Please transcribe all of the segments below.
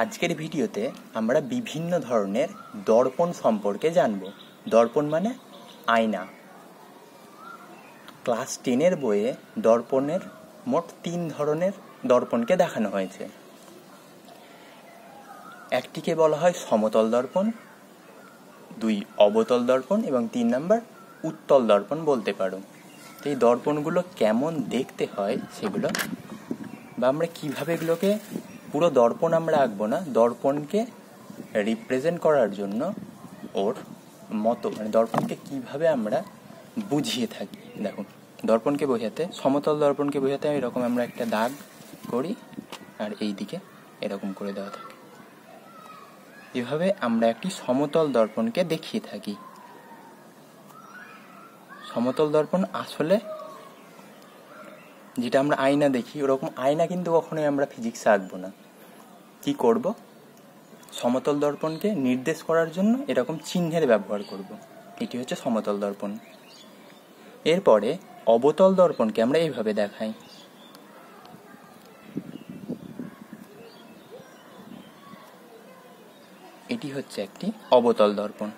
আজকের ভিডিওতে আমরা বিভিন্ন ধরনের দর্পণ সম্পর্কে জানব। দর্পণ মানে আয়না। ক্লাস 10-এর বইয়ে দর্পণের মোট 3 ধরনের দর্পণকে দেখানো হয়েছে। একটিকে বলা হয় সমতল দর্পণ, 2 অবতল দর্পণ এবং 3 নাম্বার উত্তল দর্পণ বলতে পারো। তো এই দর্পণগুলো কেমন দেখতে হয় সেগুলো, বা আমরা কীভাবে এগুলোকে, পুরো দর্পণ আমরা আঁকবো না, দর্পণকে রিপ্রেজেন্ট করার জন্য ওর মতো মানে দর্পণকে কিভাবে আমরা বুঝিয়ে থাকি। দেখুন, দর্পণকে বোঝাতে, সমতল দর্পণকে বোঝাতে এরকম আমরা একটা দাগ করি আর এই দিকে এরকম করে দেওয়া থাকে। এভাবে আমরা একটি সমতল দর্পণকে দেখিয়ে থাকি। সমতল দর্পণ আসলে যেটা আমরা আয়না দেখি ওরকম আয়না কিন্তু কখনোই আমরা ফিজিক্সে আঁকবো না। কি করব? সমতল দর্পণকে নির্দেশ করার জন্য এরকম চিহ্নের ব্যবহার করব। এটি হচ্ছে সমতল দর্পণ। এরপরে অবতল দর্পণকে আমরা এইভাবে দেখাই। এটি হচ্ছে একটি অবতল দর্পণ।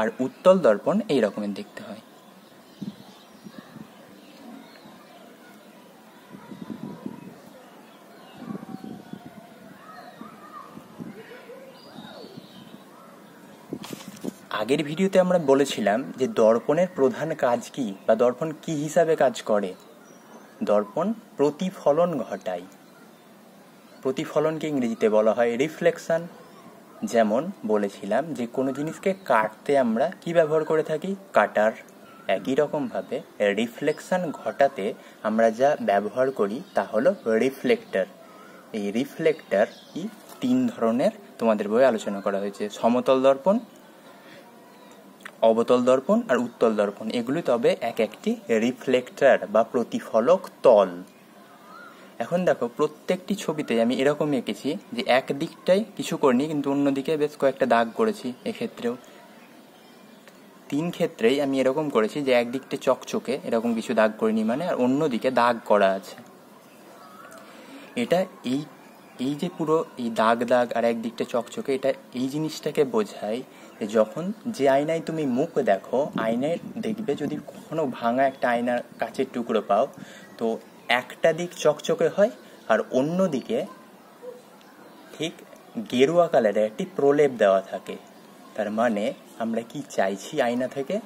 আর উত্তল দর্পণ এই রকমের দেখতে হয়। আগের ভিডিওতে আমরা বলেছিলাম যে দর্পণের প্রধান কাজ কি, বা দর্পণ কি হিসাবে কাজ করে। দর্পণ প্রতিফলন ঘটায়। প্রতিফলনকে ইংরেজিতে বলা হয় রিফ্লেকশন। যেমন বলেছিলাম যে কোনো জিনিসকে কাটতে আমরা কি ব্যবহার করে থাকি? কাটার। একই রকমভাবে রিফ্লেকশন ঘটাতে আমরা যা ব্যবহার করি তা হলো রিফ্লেক্টর। এই রিফ্লেক্টর কি 3 ধরনের তোমাদের বইয়ে আলোচনা করা হয়েছে: সমতল দর্পণ, অবতল দর্পণ আর উত্তল দর্পণ। এগুলি তবে এক একটি রিফ্লেক্টর বা প্রতিফলক তল। এখন দেখো, প্রত্যেকটি ছবিতে আমি এরকম এঁকেছি যে এক দিকটাই কিছু করিনি, কিন্তু অন্যদিকে বেশ কয়েকটা দাগ করেছি। এক্ষেত্রেও 3 ক্ষেত্রেই আমি এরকম করেছি যে একদিকটা চকচকে এরকম কিছু দাগ করিনি মানে, আর অন্যদিকে দাগ করা আছে। এটা এই যে পুরো এই দাগ দাগ আর একদিকটা চকচকে, এটা এই জিনিসটাকে বোঝায় যে যখন যে আয়নায় তুমি মুখ দেখো, আয়নায় দেখবে যদি কখনো ভাঙা একটা আয়নার কাচের টুকরো পাও, তো একটা দিক চকচকে হয় আর অন্য দিকে ঠিক গেরুয়া কালারের একটি প্রলেপ দেওয়া থাকে। তার মানে আমরা কি চাইছি আয়না থেকে?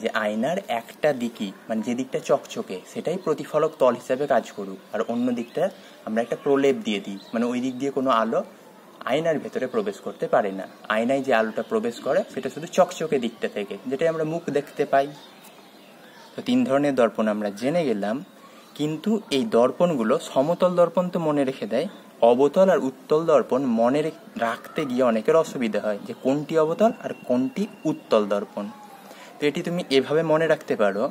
যে আয়নার একটা দিকই, মানে যে দিকটা চকচকে সেটাই প্রতিফলক তল হিসাবে কাজ করুক, আর অন্য দিকটা আমরা একটা প্রলেপ দিয়ে দিই, মানে ওই দিক দিয়ে কোনো আলো আয়নার ভেতরে প্রবেশ করতে পারে না। আয়নায় যে আলোটা প্রবেশ করে সেটা শুধু চকচকে দিকটা থেকে, যেটাই আমরা মুখ দেখতে পাই। তো 3 ধরনের দর্পণ আমরা জেনে গেলাম। কিন্তু এই দর্পণগুলো, সমতল দর্পণ তো মনে রেখে দেয়, অবতল আর উত্তল দর্পণ মনে রাখতে গিয়ে অনেকের অসুবিধা হয় যে কোনটি অবতল আর কোনটি উত্তল দর্পণ। তো এটি তুমি এভাবে মনে রাখতে পারো।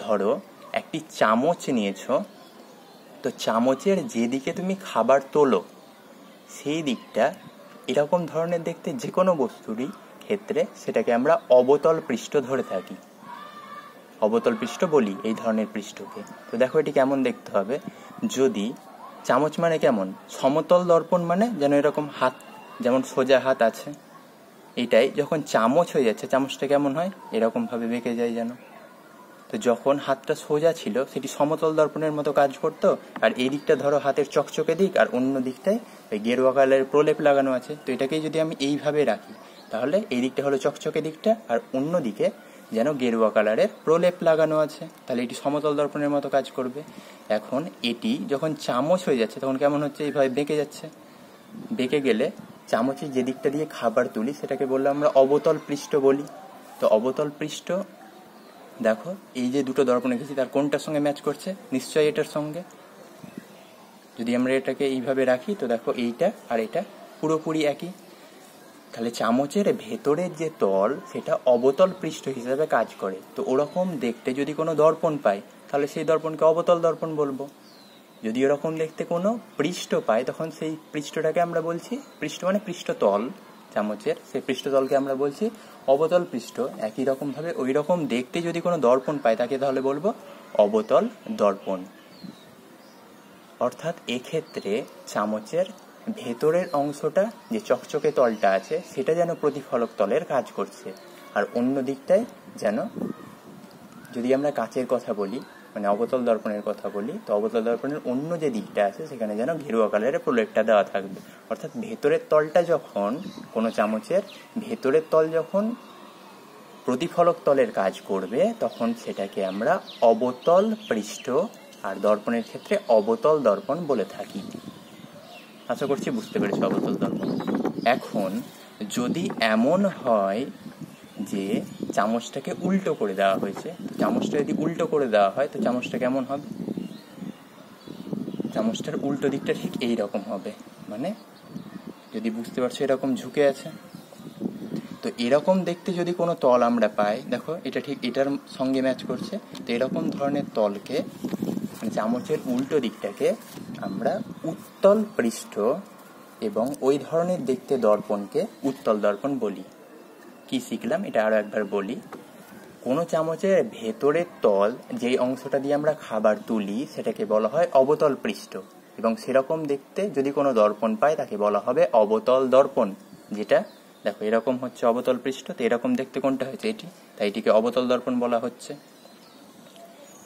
ধরো একটি চামচ নিয়েছো, তো চামচের যেদিকে তুমি খাবার তোলো সেই দিকটা এরকম ধরনের দেখতে যে কোনো বস্তুরই ক্ষেত্রে সেটাকে আমরা অবতল পৃষ্ঠ ধরে থাকি। অবতল পৃষ্ঠ বলি এই ধরনের পৃষ্ঠকে। তো দেখো এটি কেমন দেখতে হবে। যদি চামচ মানে কেমন, সমতল দর্পণ মানে যেন এরকম হাত, যেমন সোজা হাত আছে, এটাই যখন চামচ হয়ে যাচ্ছে চামচটা কেমন হয়, এরকম ভাবে বেঁকে যায় যেন। তো যখন হাতটা সোজা ছিল সেটি সমতল দর্পণের মতো কাজ করতো, আর এই দিকটা ধরো হাতের চকচকে দিক, আর অন্য দিকটায় ওই গেরুয়া কালারের প্রলেপ লাগানো আছে। তো এটাকেই যদি আমি এইভাবে রাখি তাহলে এই দিকটা হলো চকচকে দিকটা, আর অন্য দিকে যেন গেরুয়া কালারের প্রলেপ লাগানো আছে, তাহলে এটি সমতল দর্পণের মতো কাজ করবে। এখন এটি যখন চামচ হয়ে যাচ্ছে তখন কেমন হচ্ছে? এইভাবে বেঁকে যাচ্ছে। বেঁকে গেলে চামচের যে দিকটা দিয়ে খাবার তুলি সেটাকে বললে আমরা অবতল পৃষ্ঠ বলি। তো অবতল পৃষ্ঠ, দেখো এই যে দুটো দর্পণ রেখেছি তার কোনটার সঙ্গে ম্যাচ করছে? নিশ্চয়ই এটার সঙ্গে। যদি আমরা এটাকে এইভাবে রাখি তো দেখো এইটা আর এটা পুরোপুরি একই। তাহলে চামচের ভেতরের যে তল সেটা অবতল পৃষ্ঠ হিসেবে কাজ করে। তো ওরকম দেখতে যদি কোনো দর্পণ পাই তাহলে সেই দর্পণকে অবতল দর্পণ বলবো। যদি ওরকম দেখতে কোনো পৃষ্ঠ পাই তখন সেই পৃষ্ঠটাকে আমরা বলছি, পৃষ্ঠ মানে পৃষ্ঠতল চামচের, সেই পৃষ্ঠতলকে আমরা বলছি অবতল পৃষ্ঠ। একই রকম ভাবে ওই রকম দেখতে যদি কোনো দর্পণ পাই তাকে তাহলে বলবো অবতল দর্পণ। অর্থাৎ এক্ষেত্রে চামচের ভেতরের অংশটা যে চকচকে তলটা আছে সেটা যেন প্রতিফলক তলের কাজ করছে, আর অন্য দিকটায় যেন, যদি আমরা কাচের কথা বলি মানে অবতল দর্পণের কথা বলি, তো অবতল দর্পণের অন্য যে দিকটা আছে সেখানে যেন গেরুয়া কালারের প্রলেপটা দেওয়া থাকবে। অর্থাৎ ভেতরের তলটা যখন, কোনো চামচের ভেতরের তল যখন প্রতিফলক তলের কাজ করবে তখন সেটাকে আমরা অবতল পৃষ্ঠ আর দর্পণের ক্ষেত্রে অবতল দর্পণ বলে থাকি। আশা করছি বুঝতে পেরেছি অবতল দর্পণ। এখন যদি এমন হয় যে চামচটাকে উল্টো করে দেওয়া হয়েছে, তো চামচটা যদি উল্টো করে দেওয়া হয় তো চামচটা কেমন হবে? চামচটার উল্টো দিকটা ঠিক এই রকম হবে, মানে যদি বুঝতে পারছো এরকম ঝুঁকে আছে। তো এরকম দেখতে যদি কোনো তল আমরা পাই, দেখো এটা ঠিক এটার সঙ্গে ম্যাচ করছে, তো এরকম ধরনের তলকে মানে চামচের উল্টো দিকটাকে আমরা উত্তল পৃষ্ঠ এবং ওই ধরনের দেখতে দর্পণকে উত্তল দর্পণ বলি। কি শিখলাম এটা আরো একবার বলি। কোনো চামচের ভেতরের তল যেই অংশটা দিয়ে আমরা খাবার তুলি সেটাকে বলা হয় অবতল পৃষ্ঠ, এবং সেরকম দেখতে যদি কোনো দর্পণ পায় তাকে বলা হবে অবতল দর্পণ। যেটা দেখো এরকম হচ্ছে অবতল পৃষ্ঠ, তো এরকম দেখতে কোনটা হয়েছে এটি, তাই এটিকে অবতল দর্পণ বলা হচ্ছে।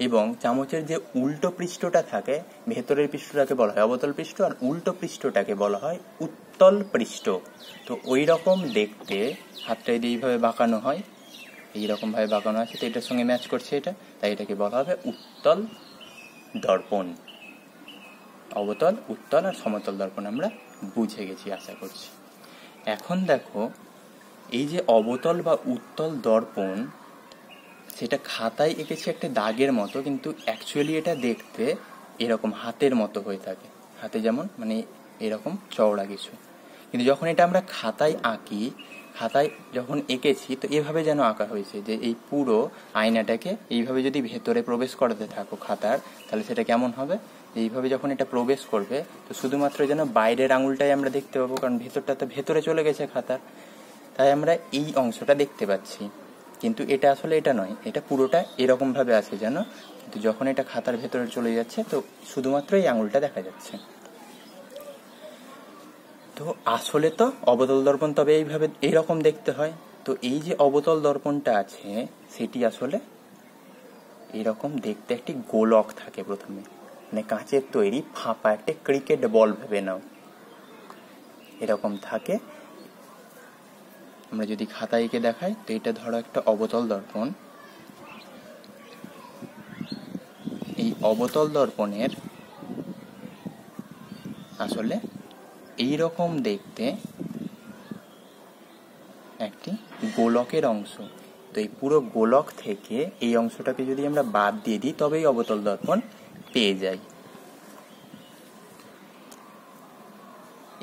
এবং চামচের যে উল্টো পৃষ্ঠটা থাকে, ভেতরের পৃষ্ঠটাকে বলা হয় অবতল পৃষ্ঠ আর উল্টো পৃষ্ঠটাকে বলা হয় উত্তল পৃষ্ঠ। তো ওই রকম দেখতে হাতটা এইভাবে বাঁকানো হয়, এইরকম ভাবে বাঁকানো আছে, তো এটার সঙ্গে ম্যাচ করছে এটা, তাই এটাকে বলা হবে উত্তল দর্পণ। অবতল, উত্তল আর সমতল দর্পণ আমরা বুঝে গেছি আশা করছি। এখন দেখো এই যে অবতল বা উত্তল দর্পণ, সেটা খাতায় এঁকেছে একটা দাগের মতো, কিন্তু অ্যাকচুয়ালি এটা দেখতে এরকম হাতের মতো হয়ে থাকে, হাতে যেমন মানে এরকম চওড়া কিছু, কিন্তু যখন এটা আমরা খাতায় আঁকি, খাতায় যখন এঁকেছি তো এভাবে যেন আঁকা হয়েছে যে এই পুরো আয়নাটাকে এইভাবে যদি ভেতরে প্রবেশ করাতে থাকো খাতার, তাহলে সেটা কেমন হবে? এইভাবে যখন এটা প্রবেশ করবে তো শুধুমাত্র যেন বাইরের আঙুলটাই আমরা দেখতে পাবো, কারণ ভেতরটা তো ভেতরে চলে গেছে খাতার, তাই আমরা এই অংশটা দেখতে পাচ্ছি। কিন্তু এটা আসলে এটা নয়, এটা পুরোটা এরকম ভাবে আছে যেন, কিন্তু যখন এটা খাতার ভেতরে চলে যাচ্ছে তো শুধুমাত্র এই আঙুলটা দেখা যাচ্ছে। তো আসলে তো অবতল দর্পণ তবে এইভাবে এইরকম দেখতে হয়। তো এই যে অবতল দর্পণটা আছে সেটি আসলে এরকম দেখতে একটি গোলক থাকে প্রথমে, মানে কাঁচের তৈরি ফাঁপা একটা ক্রিকেট বল ভেবে নাও, এরকম থাকে। আমরা যদি খাতায় এঁকে দেখাই তো এটা ধরো একটা অবতল দর্পণ। এই অবতল দর্পণের আসলে এইরকম দেখতে একটি গোলকের অংশ। তো এই পুরো গোলক থেকে এই অংশটাকে যদি আমরা বাদ দিয়ে দিই তবেই অবতল দর্পণ পেয়ে যাই।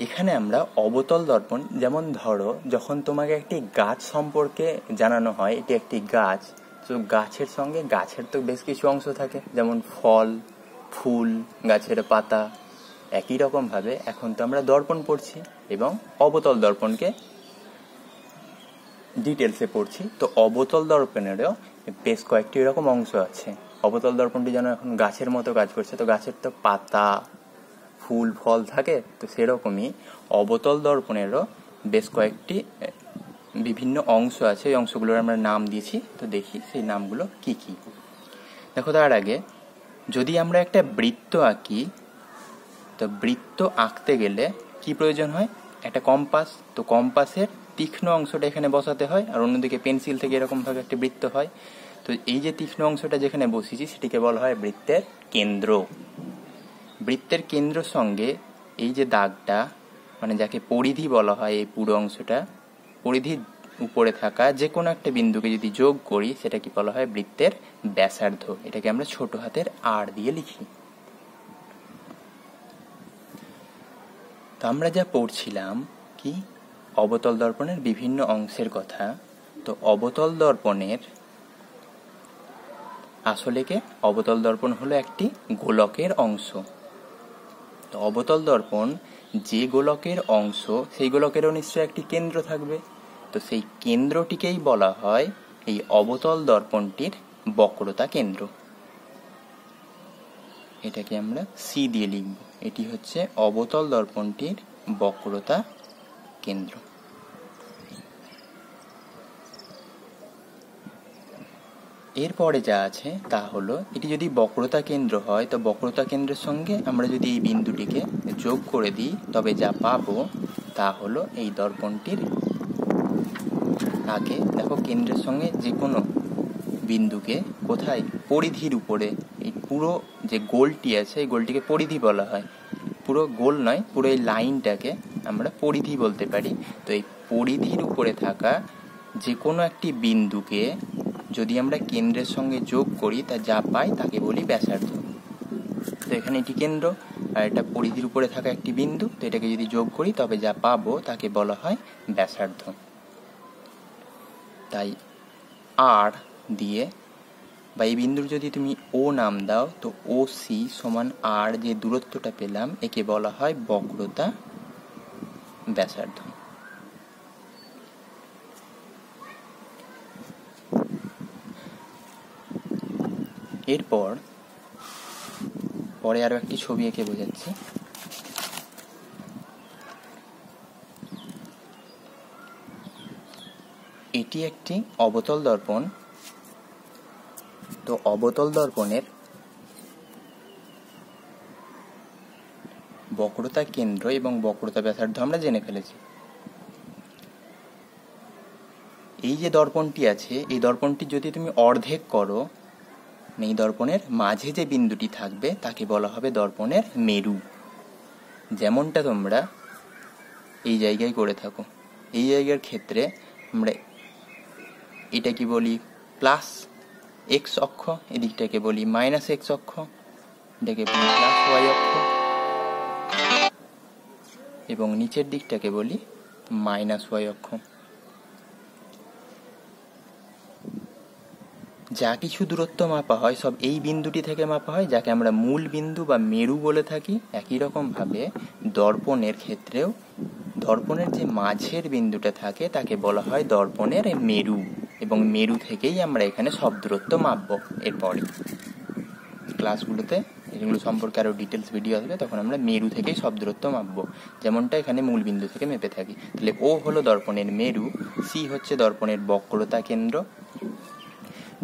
এখানে আমরা অবতল দর্পণ, যেমন ধরো যখন তোমাকে একটি গাছ সম্পর্কে জানানো হয়, এটি একটি গাছ, তো গাছের সঙ্গে গাছের তো বেশ কিছু অংশ থাকে, যেমন ফল, ফুল, গাছের পাতা। একই রকম ভাবে এখন তো আমরা দর্পণ পড়ছি এবং অবতল দর্পণকে ডিটেলসে পড়ছি। তো অবতল দর্পণেরও বেশ কয়েকটি এরকম অংশ আছে। অবতল দর্পণটি যেন এখন গাছের মতো কাজ করছে, তো গাছের তো পাতা, ফুল, ফল থাকে, তো সেরকমই অবতল দর্পণেরও বেশ কয়েকটি বিভিন্ন অংশ আছে, এই অংশগুলোর আমরা নাম দিয়েছি। তো দেখি সেই নামগুলো কি কি। দেখো তার আগে যদি আমরা একটা বৃত্ত আঁকি, তো বৃত্ত আঁকতে গেলে কি প্রয়োজন হয়? একটা কম্পাস। তো কম্পাসের তীক্ষ্ণ অংশটা এখানে বসাতে হয়, আর অন্যদিকে পেন্সিল থেকে এরকম ভাবে একটা বৃত্ত হয়। তো এই যে তীক্ষ্ণ অংশটা যেখানে বসিয়েছি সেটিকে বলা হয় বৃত্তের কেন্দ্র। বৃত্তের কেন্দ্রের সঙ্গে এই যে দাগটা, মানে যাকে পরিধি বলা হয়, এই পুরো অংশটা, পরিধির উপরে থাকা যে কোনো একটা বিন্দুকে যদি যোগ করি সেটা কি বলা হয়? বৃত্তের ব্যাসার্ধ। এটাকে আমরা ছোট হাতের আর দিয়ে লিখি। তো আমরা যা পড়ছিলাম কি অবতল দর্পণের বিভিন্ন অংশের কথা। তো অবতল দর্পণের আসলে কে অবতল দর্পণ হলো একটি গোলকের অংশ। তো অবতল দর্পণ যে গোলকের অংশ, সেই গোলকেরও নিশ্চয় একটি কেন্দ্র থাকবে। তো সেই কেন্দ্রটিকেই বলা হয় এই অবতল দর্পণটির বক্রতা কেন্দ্র। এটাকে আমরা সি দিয়ে লিখব। এটি হচ্ছে অবতল দর্পণটির বক্রতা কেন্দ্র। এরপরে যা আছে তা হলো, এটি যদি বক্রতা কেন্দ্র হয় তো বক্রতা কেন্দ্রের সঙ্গে আমরা যদি এই বিন্দুটিকে যোগ করে দিই তবে যা পাবো তা হলো এই দর্পণটির, আগে দেখো কেন্দ্রের সঙ্গে যে কোনো বিন্দুকে কোথায়, পরিধির উপরে, এই পুরো যে গোলটি আছে এই গোলটিকে পরিধি বলা হয়, পুরো গোল নয়, পুরো এই লাইনটাকে আমরা পরিধি বলতে পারি। তো এই পরিধির উপরে থাকা যে কোনো একটি বিন্দুকে যদি আমরা কেন্দ্রের সঙ্গে যোগ করি তা যা পাই তাকে বলি ব্যাসার্ধ। তো এখানে এটি কেন্দ্র আর এটা পরিধির উপরে থাকা একটি বিন্দু, তো এটাকে যদি যোগ করি তবে যা পাবো তাকে বলা হয় ব্যাসার্ধ। তাই আর দিয়ে বা এই বিন্দুর যদি তুমি ও নাম দাও তো ও সি সমান আর যে দূরত্বটা পেলাম একে বলা হয় বক্রতা ব্যাসার্ধ। এরপর পরে আরো একটি ছবি এঁকে বোঝাচ্ছি। এটি একটি অবতল দর্পণ। তো অবতল দর্পণের বক্রতা কেন্দ্র এবং বক্রতা ব্যাসার্ধ আমরা জেনে ফেলেছি। এই যে দর্পণটি আছে এই দর্পণটি যদি তুমি অর্ধেক করো, এই দর্পণের মাঝে যে বিন্দুটি থাকবে তাকে বলা হবে দর্পণের মেরু। যেমনটা তোমরা এই জায়গায় করে থাকো, এই জায়গার ক্ষেত্রে আমরা এটা কি বলি প্লাস এক্স অক্ষ, এদিকটাকে বলি মাইনাস এক্স অক্ষ, এটাকে বলি প্লাস ওয়াই অক্ষ, এবং নিচের দিকটাকে বলি মাইনাস ওয়াই অক্ষ। যা কিছু দূরত্ব মাপা হয় সব এই বিন্দুটি থেকে মাপা হয়, যাকে আমরা মূল বিন্দু বা মেরু বলে থাকি। একই রকম ভাবে দর্পণের ক্ষেত্রেও দর্পণের যে মাঝের বিন্দুটা থাকে তাকে বলা হয় দর্পণের মেরু, এবং মেরু থেকেই আমরা এখানে সব দূরত্ব মাপবো। এরপরে ক্লাসগুলোতে এগুলো সম্পর্কে আরো ডিটেলস ভিডিও আসবে, তখন আমরা মেরু থেকেই সব দূরত্ব মাপবো, যেমনটা এখানে মূল বিন্দু থেকে মেপে থাকি। তাহলে ও হলো দর্পণের মেরু, সি হচ্ছে দর্পণের বক্রতা কেন্দ্র।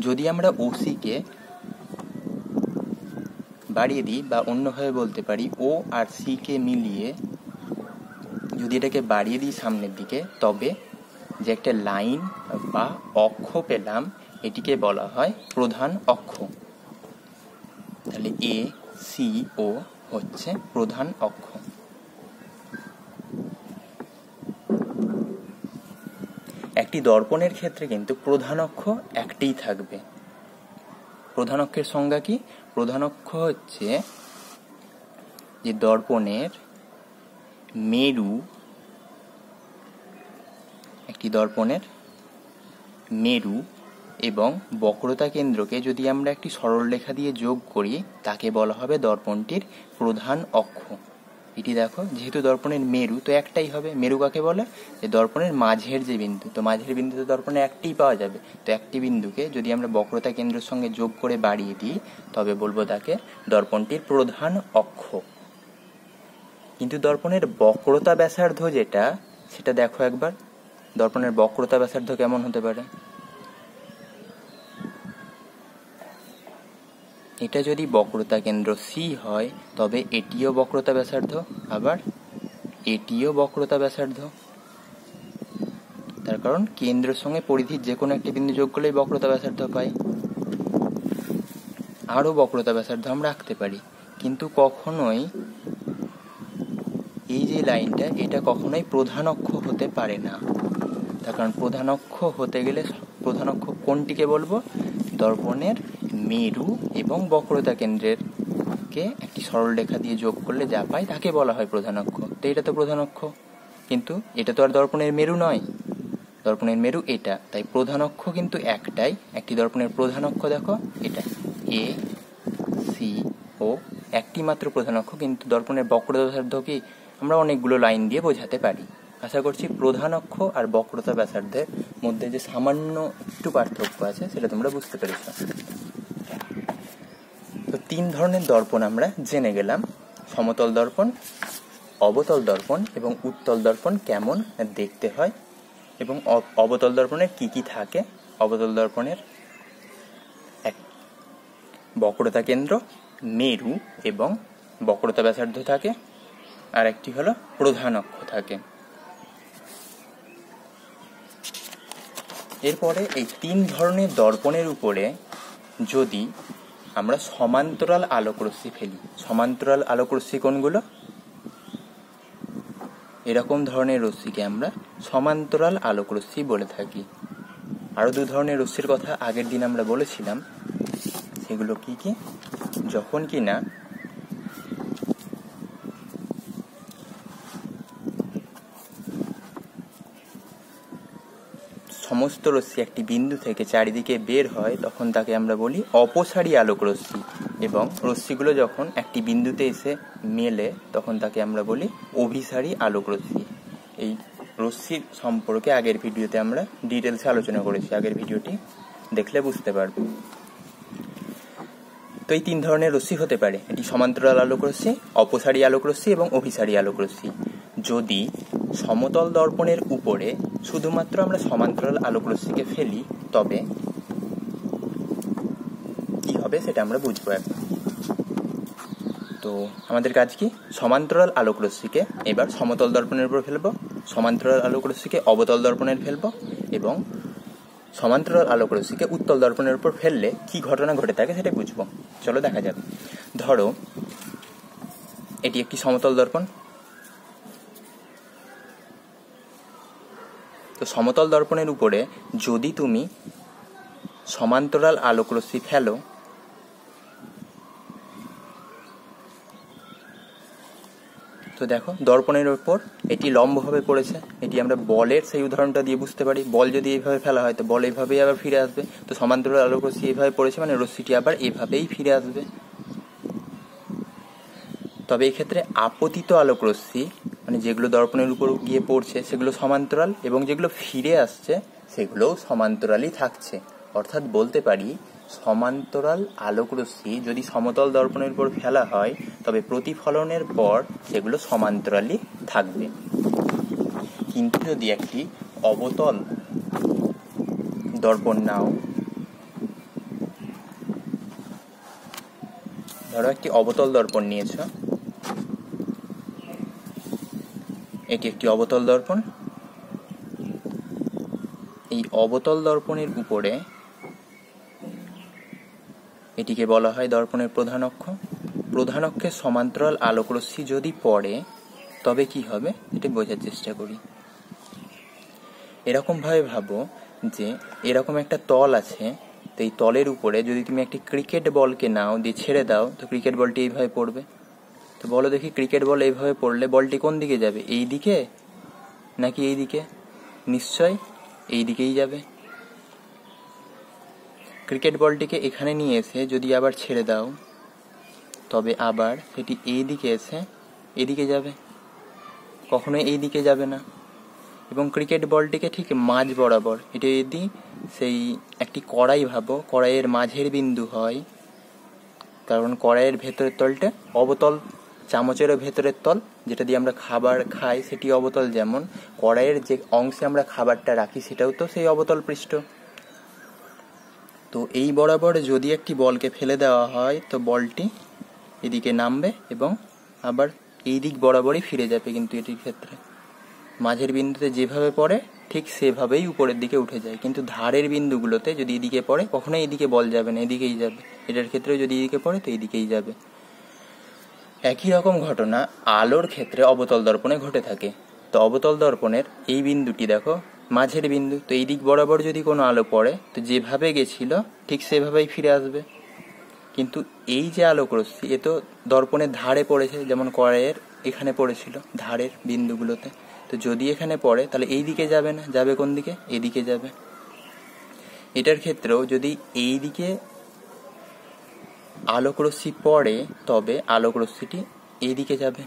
যদি আমরা ওসি কে বাড়িয়ে দিই বা অন্যভাবে বলতে পারি ও আর সি কে মিলিয়ে যদি এটাকে বাড়িয়ে দিই সামনের দিকে, তবে যে একটা লাইন বা অক্ষ পেলাম এটিকে বলা হয় প্রধান অক্ষ। তাহলে এ সি ও হচ্ছে প্রধান অক্ষ। একটি দর্পণের ক্ষেত্রে কিন্তু প্রধান অক্ষ একটিই থাকবে। প্রধান অক্ষের সংজ্ঞা কি? প্রধান অক্ষ হচ্ছে যে দর্পণের মেরু, একটি দর্পণের মেরু এবং বক্রতা কেন্দ্রকে যদি আমরা একটি সরলরেখা দিয়ে যোগ করি তাকে বলা হবে দর্পণটির প্রধান অক্ষ। এটি দেখো, যেহেতু দর্পণের মেরু তো একটাই হবে। মেরু কাকে বলে? যে দর্পণের মাঝের যে বিন্দু, তো মাঝের বিন্দুতে দর্পণে একটিই পাওয়া যাবে। তো একটি বিন্দুকে যদি আমরা বক্রতা কেন্দ্রের সঙ্গে যোগ করে বাড়িয়ে দিই তবে বলবো তাকে দর্পণটির প্রধান অক্ষ। কিন্তু দর্পণের বক্রতা ব্যাসার্ধ যেটা, সেটা দেখো একবার। দর্পণের বক্রতা ব্যাসার্ধ কেমন হতে পারে? এটা যদি বক্রতা কেন্দ্র সি হয় তবে এটিও বক্রতা ব্যাসার্ধ, আবার এটিও বক্রতা ব্যাসার্ধ। তার কারণ কেন্দ্রের সঙ্গে পরিধির যে কোনো একটি বিন্দু যোগ করলেই বক্রতা ব্যাসার্ধ পাই। আরো বক্রতা ব্যাসার্ধ আমরা রাখতে পারি, কিন্তু কখনোই এই যে লাইনটা এটা কখনোই প্রধান অক্ষ হতে পারে না। তার কারণ প্রধান অক্ষ হতে গেলে প্রধান অক্ষ কোনটিকে বলবো? দর্পণের মেরু এবং বক্রতা কেন্দ্রের কে একটি সরল রেখা দিয়ে যোগ করলে যা পাই তাকে বলা হয় প্রধান অক্ষ। তো এটা তো প্রধান অক্ষ, কিন্তু এটা তো আর দর্পণের মেরু নয়। দর্পণের মেরু এটা, তাই প্রধান অক্ষ কিন্তু একটাই। একটি দর্পণের প্রধান অক্ষ দেখো এটা এ সি ও, একটি মাত্র প্রধান অক্ষ। কিন্তু দর্পণের বক্রতা ব্যাসার্ধ কি আমরা অনেকগুলো লাইন দিয়ে বোঝাতে পারি। আশা করছি প্রধান অক্ষ আর বক্রতা ব্যাসার্ধের মধ্যে যে সামান্য একটু পার্থক্য আছে সেটা তোমরা বুঝতে পেরেছ। তো তিন ধরনের দর্পণ আমরা জেনে গেলাম, সমতল দর্পণ, অবতল দর্পণ এবং উত্তল দর্পণ কেমন দেখতে হয় এবং অবতল দর্পণের কি কি থাকে। অবতল দর্পণের এক বক্রতা কেন্দ্র, মেরু এবং বক্রতা ব্যাসার্ধ থাকে, আর একটি হলো প্রধান অক্ষ থাকে। এরপরে এই তিন ধরনের দর্পণের উপরে যদি আমরা সমান্তরাল আলোকরশ্মি ফেলি, সমান্তরাল আলোকরশ্মি কোনগুলো? এরকম ধরনের রশ্মিকে আমরা সমান্তরাল আলোকরশ্মি বলে থাকি। আরো দু ধরনের রশ্মির কথা আগের দিন আমরা বলেছিলাম, সেগুলো কি কি? যখন কিনা সমস্ত রশ্মি একটি বিন্দু থেকে চারিদিকে বের হয় তখন তাকে আমরা বলি অপসারী আলোক রশ্মি, এবং রশ্মিগুলো যখন একটি বিন্দুতে এসে মেলে তখন তাকে আমরা বলি অভিসারী আলোক রশ্মি। এই রশ্মির সম্পর্কে আগের ভিডিওতে আমরা ডিটেলসে আলোচনা করেছি, আগের ভিডিওটি দেখলে বুঝতে পারবে। তো এই তিন ধরনের রশ্মি হতে পারে, এটি সমান্তরাল আলোক রশ্মি, অপসারী আলোক রশ্মি এবং অভিসারী আলোক রশ্মি। যদি সমতল দর্পণের উপরে শুধুমাত্র আমরা সমান্তরাল আলোক রশ্মিকে ফেলি তবে কি হবে সেটা আমরা বুঝবো এখন। তো আমাদের কাজ কি? সমান্তরাল আলোক রশ্মিকে এবার সমতল দর্পণের উপর ফেলবো, সমান্তরাল আলোক রশ্মিকে অবতল দর্পণের ফেলবো এবং সমান্তরাল আলোক রশ্মিকে উত্তল দর্পণের উপর ফেললে কি ঘটনা ঘটে থাকে সেটা বুঝবো। চলো দেখা যাক। ধরো এটি একটি সমতল দর্পণ। তো সমতল দর্পণের উপরে যদি তুমি সমান্তরাল আলোক রশ্মি ফেলো, তো দেখো দর্পণের উপর এটি লম্বভাবে পড়েছে। এটি আমরা বলের সেই উদাহরণটা দিয়ে বুঝতে পারি। বল যদি এইভাবে ফেলা হয় তো বল এইভাবেই আবার ফিরে আসবে। তো সমান্তরাল আলোক রশ্মি এইভাবে পড়েছে মানে রশ্মিটি আবার এইভাবেই ফিরে আসবে। তবে এই ক্ষেত্রে আপতিত আলোক রশ্মি মানে যেগুলো দর্পণের উপর গিয়ে পড়ছে সেগুলো সমান্তরাল, এবং যেগুলো ফিরে আসছে সেগুলোও সমান্তরালই থাকছে। অর্থাৎ বলতে পারি সমান্তরাল আলোক রশ্মি যদি সমতল দর্পণের উপর ফেলা হয় তবে প্রতিফলনের পর সেগুলো সমান্তরালই থাকবে। কিন্তু যদি একটি অবতল দর্পণ নাও, ধরো একটি অবতল দর্পণ নিয়েছ, এটি একটি অবতল দর্পণ। এই অবতল দর্পণের উপরে এটিকে বলা হয় দর্পণের প্রধান অক্ষ। প্রধান অক্ষের সমান্তরাল আলোক রশ্মি যদি পড়ে তবে কি হবে এটি বোঝার চেষ্টা করি। এরকম ভাবে ভাবো যে এরকম একটা তল আছে, তো এই তলের উপরে যদি তুমি একটি ক্রিকেট বলকে নাও দিয়ে ছেড়ে দাও তো ক্রিকেট বলটি এইভাবে পড়বে। তো বলো দেখি ক্রিকেট বল এইভাবে পড়লে বলটি কোন দিকে যাবে, এই দিকে নাকি এই দিকে? নিশ্চয় এই দিকেই যাবে। ক্রিকেট বলটিকে এখানে নিয়ে এসে যদি আবার ছেড়ে দাও তবে আবার সেটি এই দিকে এসে এদিকে যাবে, কখনোই এই দিকে যাবে না। এবং ক্রিকেট বলটিকে ঠিক মাঝ বরাবর, এটা যদি সেই একটি কড়াই ভাবো, কড়াইয়ের মাঝের বিন্দু হয়, কারণ কড়াইয়ের ভেতরের তলটা অবতল, চামচেরও ভেতরের তল যেটা দিয়ে আমরা খাবার খাই সেটি অবতল, যেমন কড়াইয়ের যে অংশে আমরা খাবারটা রাখি সেটাও তো সেই অবতল পৃষ্ঠ। তো এই বরাবর যদি একটি বলকে ফেলে দেওয়া হয় তো বলটি এদিকে নামবে এবং আবার এই দিক বরাবরই ফিরে যাবে। কিন্তু এটির ক্ষেত্রে মাঝের বিন্দুতে যেভাবে পড়ে ঠিক সেভাবেই উপরের দিকে উঠে যায়, কিন্তু ধারের বিন্দুগুলোতে যদি এদিকে পড়ে কখনোই এদিকে বল যাবে না, এদিকেই যাবে। এটার ক্ষেত্রেও যদি এদিকে পড়ে তো এইদিকেই যাবে। একই রকম ঘটনা আলোর ক্ষেত্রে অবতল দর্পণে ঘটে থাকে। তো অবতল দর্পণের এই বিন্দুটি দেখো মাঝের বিন্দু, তো এই দিক বরাবর যদি কোনো আলো পড়ে তো যেভাবে গেছিল ঠিক সেভাবেই ফিরে আসবে। কিন্তু এই যে আলোক রশ্মি এ তো দর্পণের ধারে পড়েছে, যেমন কড়াইয়ের এখানে পড়েছিল ধারের বিন্দুগুলোতে, তো যদি এখানে পড়ে তাহলে এই দিকে যাবে না, যাবে কোন দিকে? এদিকে যাবে। এটার ক্ষেত্রেও যদি এই দিকে আলোক রশ্মি পড়ে তবে আলোক রশ্মিটি এইদিকে যাবে।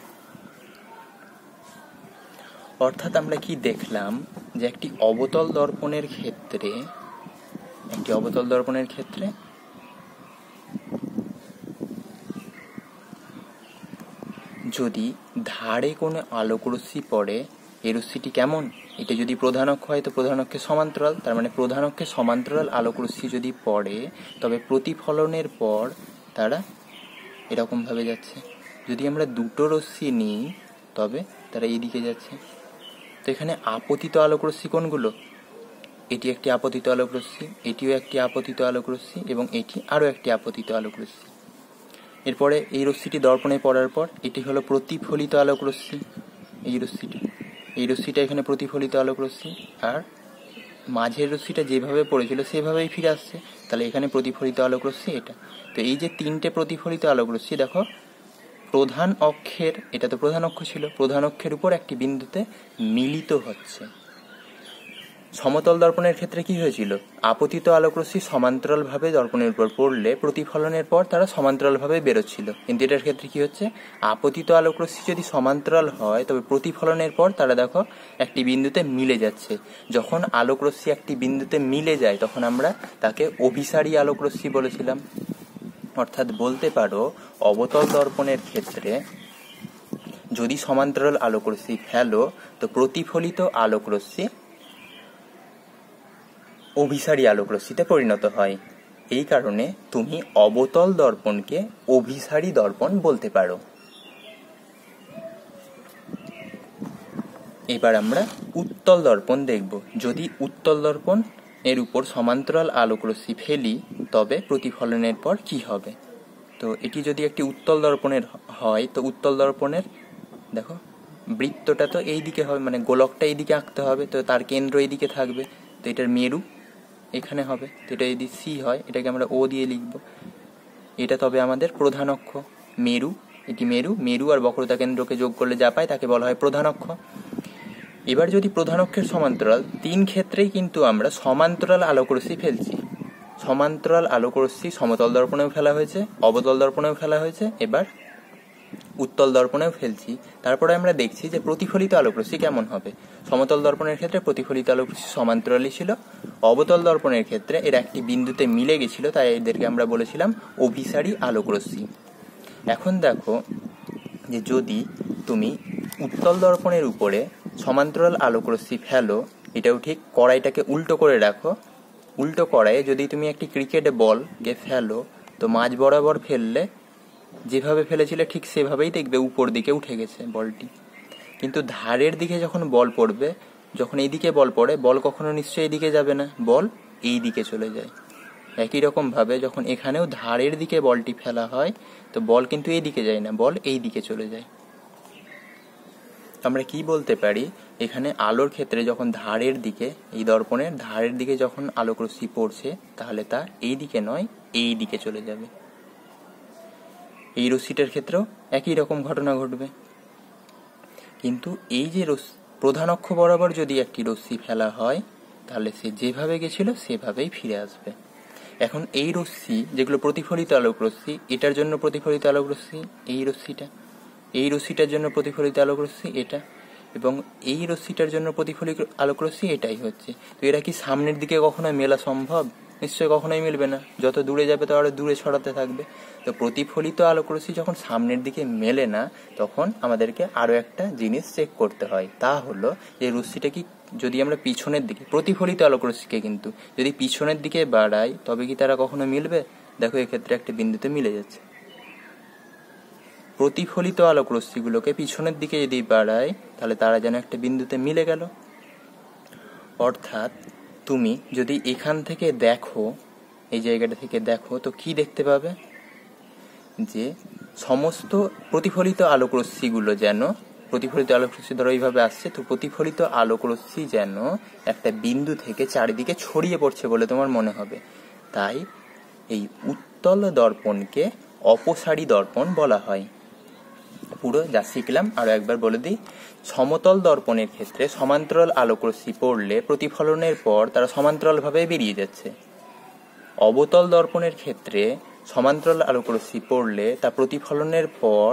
অর্থাৎ আমরা কি দেখলাম যে একটি অবতল দর্পণের ক্ষেত্রে যদি ধারে কোনো আলোক রশ্মি পড়ে, এই রশ্মিটি কেমন, এটা যদি প্রধান অক্ষ হয় তো প্রধান অক্ষের সমান্তরাল, তার মানে প্রধান অক্ষের সমান্তরাল আলোক রশ্মি যদি পড়ে তবে প্রতিফলনের পর তারা এরকমভাবে যাচ্ছে। যদি আমরা দুটো রশ্মি নিই তবে তারা এইদিকে যাচ্ছে। তো এখানে আপতিত আলোক রশ্মি কোনগুলো? এটি একটি আপতিত আলোক রশ্মি, এটিও একটি আপতিত আলোক রশ্মি এবং এটি আরও একটি আপতিত আলোক রশ্মি। এরপরে এই রশ্মিটি দর্পণে পড়ার পর এটি হলো প্রতিফলিত আলোক রশ্মি। এই রশ্মিটা এখানে প্রতিফলিত আলোক রশ্মি, আর মাঝের রশ্মিটা যেভাবে পড়েছিল সেভাবেই ফিরে আসছে, তাহলে এখানে প্রতিফলিত আলোক রশ্মি এটা। তো এই যে তিনটে প্রতিফলিত আলোক রশ্মি দেখো, প্রধান অক্ষের, এটা তো প্রধান অক্ষ ছিল, প্রধান অক্ষের উপর একটি বিন্দুতে মিলিত হচ্ছে। সমতল দর্পণের ক্ষেত্রে কি হয়েছিল? আপতিত আলোক রশ্মি সমান্তরালভাবে দর্পণের উপর পড়লে প্রতিফলনের পর তারা সমান্তরালভাবে বেরোচ্ছিল, কিন্তু এটার ক্ষেত্রে কি হচ্ছে? আপতিত আলোক রশ্মি যদি সমান্তরাল হয় তবে প্রতিফলনের পর তারা দেখো একটি বিন্দুতে মিলে যাচ্ছে। যখন আলোক রশ্মি একটি বিন্দুতে মিলে যায় তখন আমরা তাকে অভিসারী আলোক রশ্মি বলেছিলাম। অর্থাৎ বলতে পারো অবতল দর্পণের ক্ষেত্রে যদি সমান্তরাল আলোক রশ্মি ফেলো তো প্রতিফলিত আলোক রশ্মি অভিসারী আলোক রশ্মিতে পরিণত হয়। এই কারণে তুমি অবতল দর্পণকে অভিসারী দর্পণ বলতে পারো। এবার আমরা উত্তল দর্পণ দেখব। যদি উত্তল দর্পণ এর উপর সমান্তরাল আলোক রশ্মি ফেলি তবে প্রতিফলনের পর কি হবে। তো এটি যদি একটি উত্তল দর্পণের হয় তো উত্তল দর্পণের দেখো বৃত্তটা তো এই দিকে হবে, মানে গোলকটা এইদিকে আঁকতে হবে, তো তার কেন্দ্র এইদিকে থাকবে, তো এটার মেরু এখানে হবে। তো এটা যদি সি হয় এটাকে আমরা ও দিয়ে লিখব। এটা তবে আমাদের প্রধান অক্ষ, মেরু, এটি মেরু আর বক্রতা কেন্দ্রকে যোগ করলে যা পায় তাকে বলা হয় প্রধান অক্ষ। এবার যদি প্রধান অক্ষের সমান্তরাল, তিন ক্ষেত্রেই কিন্তু আমরা সমান্তরাল আলোক রশ্মি ফেলছি। সমান্তরাল আলোক রশ্মি সমতল দর্পণেও ফেলা হয়েছে, অবতল দর্পণেও ফেলা হয়েছে, এবার উত্তল দর্পণেও ফেলছি। তারপরে আমরা দেখছি যে প্রতিফলিত আলোক রশ্মি কেমন হবে। সমতল দর্পণের ক্ষেত্রে প্রতিফলিত আলোক রশ্মি সমান্তরালই ছিল, অবতল দর্পণের ক্ষেত্রে এরা একটি বিন্দুতে মিলে গেছিল, তাই এদেরকে আমরা বলেছিলাম অভিসারী আলোক রশ্মি। এখন দেখো যে যদি তুমি উত্তল দর্পণের উপরে সমান্তরাল আলোক রশ্মি ফেলো, এটাও ঠিক, কড়াইটাকে উল্টো করে রাখো, উল্টো কড়াইয়ে যদি তুমি একটি ক্রিকেট বলকে ফেলো তো মাঝ বরাবর ফেললে যেভাবে ফেলেছিলে ঠিক সেভাবেই দেখবে উপর দিকে উঠে গেছে বলটি। কিন্তু ধারের দিকে যখন বল পড়বে, যখন এইদিকে বল পড়ে, বল কখনো নিশ্চয়ই এইদিকে যাবে না, বল এই দিকে চলে যায়। একই রকম ভাবে যখন এখানেও ধারের দিকে বলটি ফেলা হয় তো বল কিন্তু এই দিকে যায় না, বল এই দিকে চলে যায়। আমরা কি বলতে পারি, এখানে আলোর ক্ষেত্রে যখন ধারের দিকে, এই দর্পণের ধারের দিকে যখন আলোক রশ্মি পড়ছে তাহলে তা এই দিকে নয় এই দিকে চলে যাবে। এই রশ্মিটার ক্ষেত্রেও একই রকম ঘটনা ঘটবে। কিন্তু এই যে প্রধান অক্ষ বরাবর যদি একটি রশ্মি ফেলা হয় তাহলে সে যেভাবে গেছিল সেভাবেই ফিরে আসবে। এখন এই রশ্মি যেগুলো প্রতিফলিত আলোক রশ্মি, এটার জন্য প্রতিফলিত আলোক রশ্মি এই রশ্মিটা, এই রশ্মিটার জন্য প্রতিফলিত আলোক রশ্মি এটা, এবং এই রশ্মিটার জন্য প্রতিফলিত আলোক রশ্মি এটাই হচ্ছে। তো এরা কি সামনের দিকে কখনো মেলা সম্ভব? নিশ্চয়ই কখনোই মিলবে না, যত দূরে যাবে তো আরো দূরে ছড়াতে থাকবে। তো প্রতিফলিত আলোক রশ্মি যখন সামনের দিকে মেলে না তখন আমাদেরকে আরো একটা জিনিস চেক করতে হয়, তা হলো যে রশ্মিটা কি, যদি আমরা পিছনের দিকে, প্রতিফলিত আলোক রশ্মিকে কিন্তু যদি পিছনের দিকে বাড়াই তবে কি তারা কখনো মিলবে? দেখো এক্ষেত্রে একটা বিন্দুতে মিলে যাচ্ছে। প্রতিফলিত আলোক রশ্মিগুলোকে পিছনের দিকে যদি বাড়াই তাহলে তারা যেন একটা বিন্দুতে মিলে গেল। অর্থাৎ তুমি যদি এখান থেকে দেখো, এই জায়গাটা থেকে দেখো, তো কি দেখতে পাবে যে সমস্ত প্রতিফলিত আলোক রশ্মিগুলো যেন, প্রতিফলিত আলোক রশ্মি ধরো এইভাবে আসছে, তো প্রতিফলিত আলোক রশ্মি যেন একটা বিন্দু থেকে চারিদিকে ছড়িয়ে পড়ছে বলে তোমার মনে হবে। তাই এই উত্তল দর্পণকে অপসারী দর্পণ বলা হয়। পুরো যা শিখলাম আরো একবার বলে দিই। সমতল দর্পণের ক্ষেত্রে সমান্তরাল আলোক রশ্মি পড়লে প্রতিফলনের পর তারা সমান্তরালভাবে বেরিয়ে যাচ্ছে। অবতল দর্পণের ক্ষেত্রে সমান্তরাল আলোক রশ্মি পড়লে তা প্রতিফলনের পর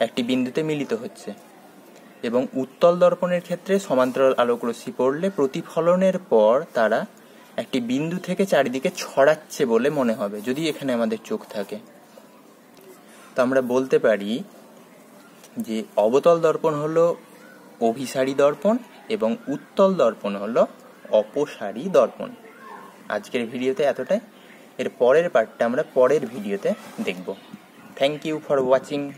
একটি বিন্দুতে মিলিত হচ্ছে, এবং উত্তল দর্পণের ক্ষেত্রে সমান্তরাল আলোক রশ্মি পড়লে প্রতিফলনের পর তারা একটি বিন্দু থেকে চারিদিকে ছড়াচ্ছে বলে মনে হবে যদি এখানে আমাদের চোখ থাকে। তো আমরা বলতে পারি যে অবতল দর্পণ হলো অভিসারী দর্পণ এবং উত্তল দর্পণ হলো অপসারী দর্পণ। আজকের ভিডিওতে এতটাই। এর পরের পার্টটা আমরা পরের ভিডিওতে দেখব। Thank you for watching.